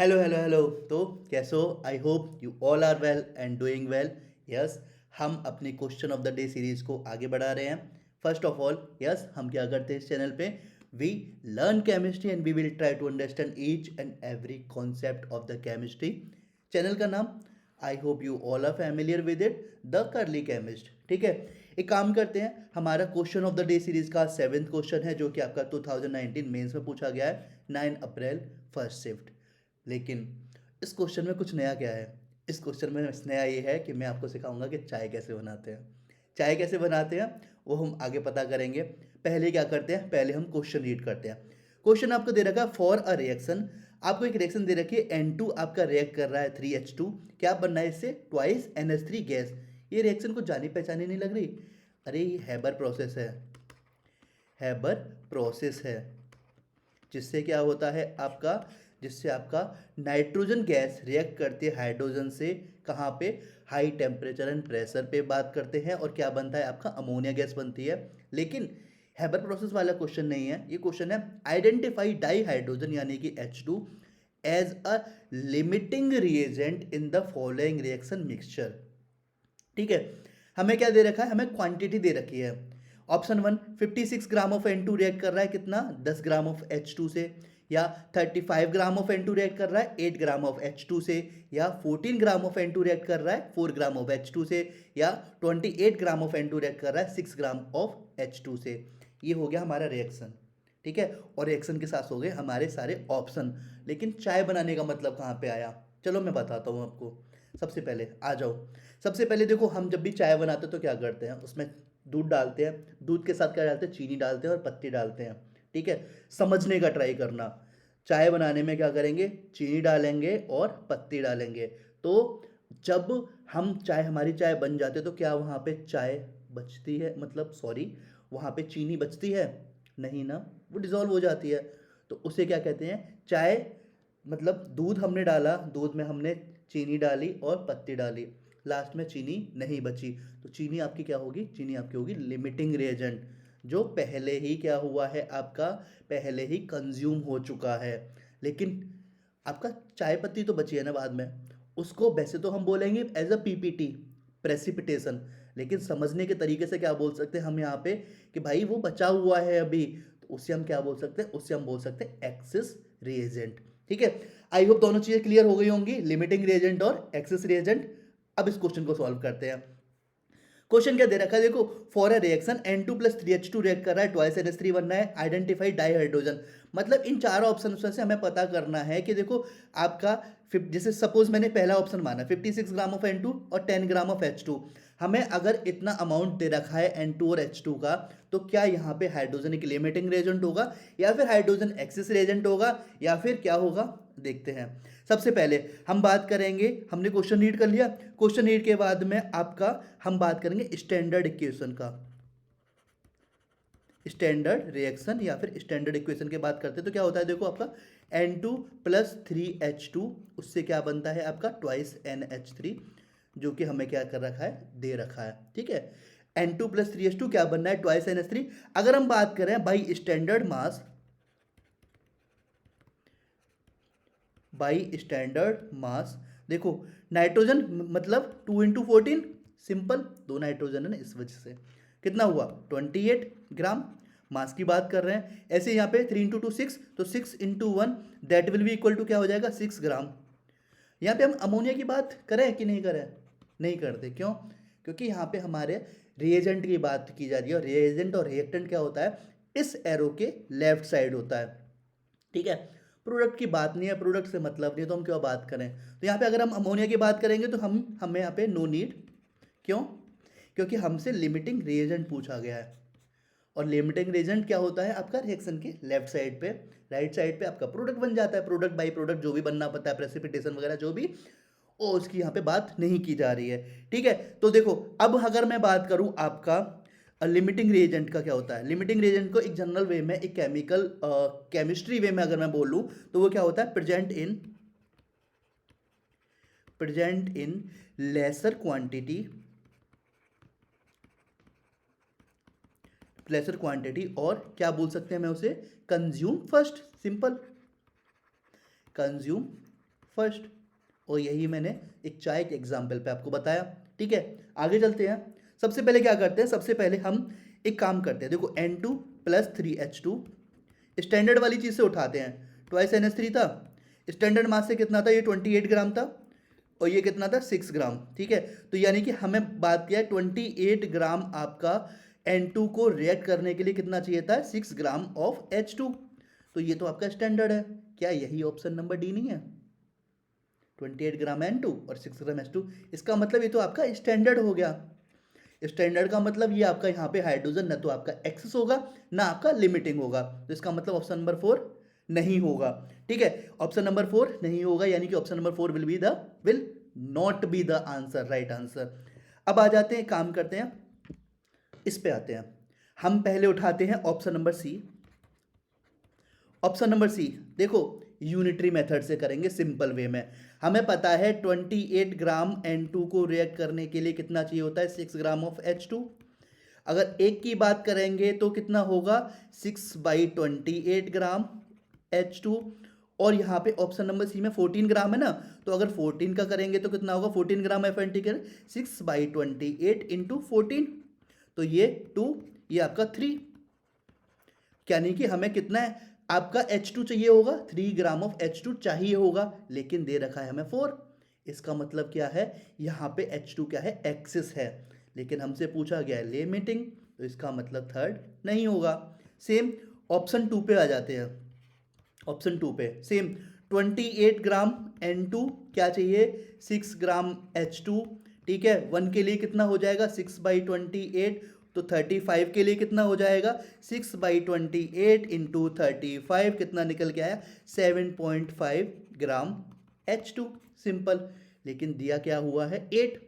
Hello hello hello. तो कैसे हो? I hope you all are well and doing well. Yes, हम अपनी question of the day series को आगे बढ़ा रहे हैं। फर्स्ट ऑफ ऑल, यस, हम क्या करते हैं इस चैनल पे? We learn chemistry and we will try to understand each and every concept of the chemistry. Channel का नाम, I hope you all are familiar with it, the curly chemist. ठीक है, एक काम करते हैं, हमारा question of the day series का 7th क्वेश्चन है जो कि आपका 2019 मेंस में पूछा गया है, 9 अप्रैल फर्स्ट शिफ्ट। लेकिन इस क्वेश्चन में कुछ नया क्या है? इस क्वेश्चन में नया ये है कि मैं आपको सिखाऊंगा कि चाय कैसे बनाते हैं। चाय कैसे बनाते हैं वो हम आगे पता करेंगे। पहले क्या करते हैं, पहले हम क्वेश्चन रीड करते हैं। क्वेश्चन आपको दे रखा है फॉर अ रिएक्शन। आपको एक रिएक्शन दे रखी है, N2 आपका रिएक्ट कर रहा है 3H2। क्या बनना है इससे? Twice NH3 gas. ये रिएक्शन को जानी पहचानी नहीं लग रही? अरे ये हैबर प्रोसेस है। हैबर प्रोसेस है जिससे क्या होता है आपका, जिससे आपका नाइट्रोजन गैस रिएक्ट करती है हाइड्रोजन से। कहाँ पे? हाई टेम्परेचर एंड प्रेशर पे बात करते हैं और क्या बनता है आपका? अमोनिया गैस बनती है। लेकिन हैबर प्रोसेस वाला क्वेश्चन नहीं है, ये क्वेश्चन है आइडेंटिफाई डाई हाइड्रोजन यानी कि H2 as a limiting reagent in the following reaction mixture. ठीक है, हमें क्या दे रखा है? हमें क्वांटिटी दे रखी है। Option one, 56 gram of N2 react कर रहा है कितना? 10 ग्राम ऑफ H2 से। या 35 ग्राम ऑफ N2 रिएक्ट कर रहा है 8 ग्राम ऑफ H2 से। या 14 ग्राम ऑफ N2 रिएक्ट कर रहा है 4 ग्राम ऑफ H2 से। या 28 ग्राम ऑफ N2 रिएक्ट कर रहा है 6 ग्राम ऑफ H2 से। ये हो गया हमारा रिएक्शन। ठीक है, और रिएक्शन के साथ हो गए हमारे सारे ऑप्शन। लेकिन चाय बनाने का मतलब कहाँ पे आया? चलो मैं बताता हूँ आपको। सबसे पहले आ जाओ। सबसे पहले देखो, हम जब भी चाय बनाते हैं तो क्या करते हैं, उसमें दूध डालते हैं, दूध के साथ क्या डालते हैं? चीनी डालते हैं और पत्ती डालते हैं। ठीक है, समझने का ट्राई करना। चाय बनाने में क्या करेंगे? चीनी डालेंगे और पत्ती डालेंगे। तो जब हम चाय, हमारी चाय बन जाती है तो क्या वहाँ पे चाय बचती है? मतलब सॉरी, वहाँ पे चीनी बचती है? नहीं ना, वो डिज़ोल्व हो जाती है। तो उसे क्या कहते हैं? चाय। मतलब दूध हमने डाला, दूध में हमने चीनी डाली और पत्ती डाली, लास्ट में चीनी नहीं बची। तो चीनी आपकी क्या होगी? चीनी आपकी होगी लिमिटिंग रिएजेंट, जो पहले ही क्या हुआ है आपका? पहले ही कंज्यूम हो चुका है। लेकिन आपका चाय पत्ती तो बची है ना बाद में, उसको वैसे तो हम बोलेंगे एज अ PPT, प्रेसिपिटेशन। लेकिन समझने के तरीके से क्या बोल सकते हैं हम यहाँ पे कि भाई वो बचा हुआ है अभी, तो उससे हम क्या बोल सकते हैं? उससे हम बोल सकते हैं एक्सेस रिएजेंट। ठीक है, आई होप दोनों चीजें क्लियर हो गई होंगी, लिमिटिंग रिएजेंट और एक्सेस रिएजेंट। अब इस क्वेश्चन को सॉल्व करते हैं। क्वेश्चन क्या दे रखा है देखो, for a reaction N2 plus 3H2 react कर रहा है, ट्वाइस NH3 बनना है, आइडेंटिफाई डाई हाइड्रोजन। मतलब इन चारों ऑप्शन से हमें पता करना है कि देखो आपका जैसे सपोज मैंने पहला ऑप्शन माना 56 ग्राम ऑफ N2 और 10 ग्राम ऑफ H2। हमें अगर इतना अमाउंट दे रखा है N2 और H2 का, तो क्या यहाँ पे हाइड्रोजन एक लिमिटिंग रिएजेंट होगा या फिर हाइड्रोजन एक्सेस रिएजेंट होगा या फिर क्या होगा? देखते हैं। सबसे पहले हम बात करेंगे, हमने क्वेश्चन रीड कर लिया। क्वेश्चन रीड के बाद में आपका हम बात करेंगे स्टैंडर्ड इक्वेशन का। स्टैंडर्ड रिएक्शन या फिर स्टैंडर्ड इक्वेशन की बात करते हैं तो क्या होता है देखो आपका N2 प्लस 3H2, उससे क्या बनता है आपका? ट्वाइस NH3, जो कि हमें क्या कर रखा है? दे रखा है। ठीक है, N2 प्लस 3H2 क्या बनना है? Twice NH3। अगर हम बात करें by standard mass, by standard mass, देखो नाइट्रोजन मतलब 2 × 14, सिंपल, दो नाइट्रोजन है ना, इस वजह से कितना हुआ? 28 ग्राम। मास की बात कर रहे हैं, ऐसे यहाँ पे 3 × 2 6, तो 6 × 1 that will be equal to क्या हो जाएगा? 6 ग्राम। यहाँ पे हम अमोनिया की बात करें कि नहीं करें? नहीं करते, क्यों? क्योंकि यहाँ पे हमारे रिएजेंट की बात की जा रही है और रिएजेंट और रिएक्टेंट क्या होता है? इस एरो के लेफ्ट साइड होता है। ठीक है, प्रोडक्ट की बात नहीं है, प्रोडक्ट से मतलब नहीं है, तो हम क्यों बात करें? तो यहाँ पे अगर हम अमोनिया की बात करेंगे तो हमें यहाँ पे नो नीड। क्यों? क्योंकि हमसे लिमिटिंग रिएजेंट पूछा गया है और लिमिटिंग रिएजेंट क्या होता है आपका? रिएक्शन के लेफ्ट साइड पे, राइट साइड पे आपका प्रोडक्ट बन जाता है। प्रोडक्ट बाई प्रोडक्ट जो भी बनना पड़ता है, प्रेसिपिटेशन वगैरह जो भी, और उसकी यहाँ पे बात नहीं की जा रही है। ठीक है, तो देखो अब अगर मैं बात करूँ आपका लिमिटिंग रिएजेंट का क्या होता है? लिमिटिंग रिएजेंट को एक जनरल वे में, एक केमिकल केमिस्ट्री वे में अगर मैं बोलूँ तो वो क्या होता है? प्रेजेंट इन लेसर क्वांटिटी, और क्या बोल सकते हैं मैं उसे? Consume first, simple, consume first. और यही मैंने एक चाय के एग्जाम्पल पे आपको बताया। ठीक है, आगे चलते हैं। सबसे पहले क्या करते हैं, सबसे पहले हम एक काम करते हैं। देखो N2 प्लस 3H2 स्टैंडर्ड वाली चीज़ से उठाते हैं। ट्वाइस NH3 था, स्टैंडर्ड मास से कितना था, ये 28 ग्राम था और ये कितना था 6 ग्राम। ठीक है, तो यानी कि हमें बात किया 28 ग्राम आपका N2 को रिएक्ट करने के लिए कितना चाहिए था, 6 ग्राम ऑफ H2। तो ये तो आपका स्टैंडर्ड है। क्या यही ऑप्शन नंबर डी नहीं है? 28 ग्राम N2 और 6 ग्राम H2, इसका मतलब ये तो आपका स्टैंडर्ड हो गया। स्टैंडर्ड का मतलब ये आपका यहाँ पे हाइड्रोजन ना तो आपका एक्सेस होगा ना आपका लिमिटिंग होगा, तो इसका मतलब ऑप्शन नंबर 4 नहीं होगा। ठीक है, ऑप्शन नंबर 4 नहीं होगा, यानी कि option number 4 will not be the answer, right answer. अब आ जाते हैं, काम करते हैं, इस पे आते हैं। हम पहले उठाते हैं option number C. Option number C देखो, यूनिटरी मेथड से करेंगे, सिंपल वे में। हमें पता है 28 ग्राम N2 को रिएक्ट करने के लिए कितना चाहिए होता है, 6 ग्राम ऑफ H2। अगर एक की बात करेंगे तो कितना होगा, 6/28 ग्राम H2। और यहाँ पे ऑप्शन नंबर सी में 14 ग्राम है ना, तो अगर 14 का करेंगे तो कितना होगा, 14 ग्राम FNT कर 6/28 इंटू 14, तो ये 2, ये आपका 3। यानी कि हमें कितना है आपका H2 चाहिए होगा, 3 ग्राम ऑफ H2 चाहिए होगा, लेकिन दे रखा है हमें 4। इसका मतलब क्या है, यहाँ पे H2 क्या है, एक्सेस है, लेकिन हमसे पूछा गया है लिमिटिंग, तो इसका मतलब थर्ड नहीं होगा। सेम ऑप्शन 2 पे आ जाते हैं। ऑप्शन 2 पे सेम 28 ग्राम N2 क्या चाहिए, 6 ग्राम H2। ठीक है, 1 के लिए कितना हो जाएगा, 6/28, तो 35 के लिए कितना हो जाएगा, 6/28 इंटू 35 कितना निकल के आया, 7.5 ग्राम H2, सिंपल। लेकिन दिया क्या हुआ है, 8।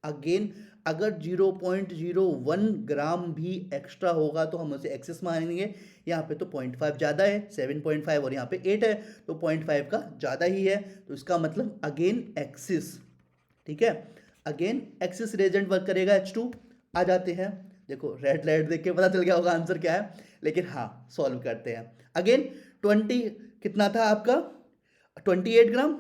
अगेन अगर 0.01 ग्राम भी एक्स्ट्रा होगा तो हम उसे एक्सेस मानेंगे। यहाँ पे तो 0.5 ज़्यादा है, 7.5 और यहाँ पे 8 है, तो 0.5 का ज़्यादा ही है, तो इसका मतलब अगेन एक्सिस। ठीक है, अगेन एक्सिस रिएजेंट वर्क करेगा H2। आ जाते हैं, देखो रेड लाइट देख के पता चल गया होगा आंसर क्या है, लेकिन हाँ सॉल्व करते हैं। अगेन 20 कितना था आपका, 28 ग्राम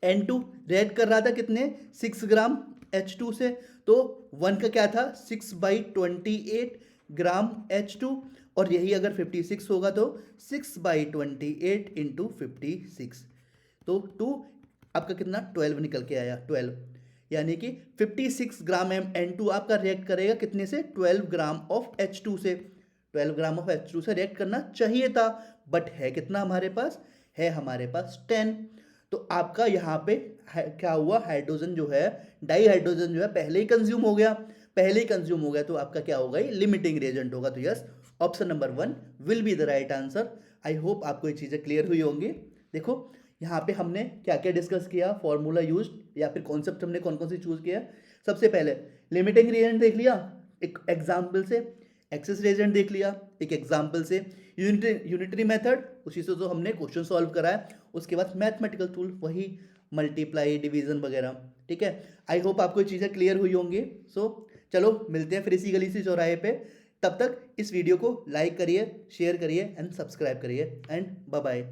N2 रिएक्ट कर रहा था कितने, 6 ग्राम H2 से, तो 1 का क्या था, 6/28 ग्राम H2, और यही अगर 56 होगा तो 6/28 इंटू 56, तो 2 आपका कितना 12 निकल के आया, 12। यानी कि 56 ग्राम N2 आपका रिएक्ट करेगा कितने से, 12 ग्राम ऑफ H2 से। 12 ग्राम ऑफ H2 से रिएक्ट करना चाहिए था, बट है कितना हमारे पास, है हमारे पास 10। तो आपका यहाँ पे क्या हुआ, हाइड्रोजन जो है, डाई हाइड्रोजन जो है पहले ही कंज्यूम हो गया, पहले ही कंज्यूम हो गया, तो आपका क्या होगा, ये लिमिटिंग रिएजेंट होगा। तो yes, option number 1 will be the right answer. I hope आपको ये चीज़ें क्लियर हुई होंगी। देखो यहाँ पे हमने क्या क्या डिस्कस किया, फॉर्मूला यूज या फिर कॉन्सेप्ट हमने कौन कौन सी चूज किया। सबसे पहले लिमिटिंग रिएजेंट देख लिया एक एग्जाम्पल से, एक्सेस रिएजेंट देख लिया एक एग्जाम्पल से, यूनिटरी मेथड उसी से तो हमने क्वेश्चन सॉल्व करा है, उसके बाद मैथमेटिकल टूल वही मल्टीप्लाई डिवीजन वगैरह। ठीक है, आई होप आपको ये चीज़ें क्लियर हुई होंगी। सो चलो मिलते हैं फिर इसी गली से चौराहे पे। तब तक इस वीडियो को लाइक करिए, शेयर करिए एंड सब्सक्राइब करिए, एंड बाय बाय।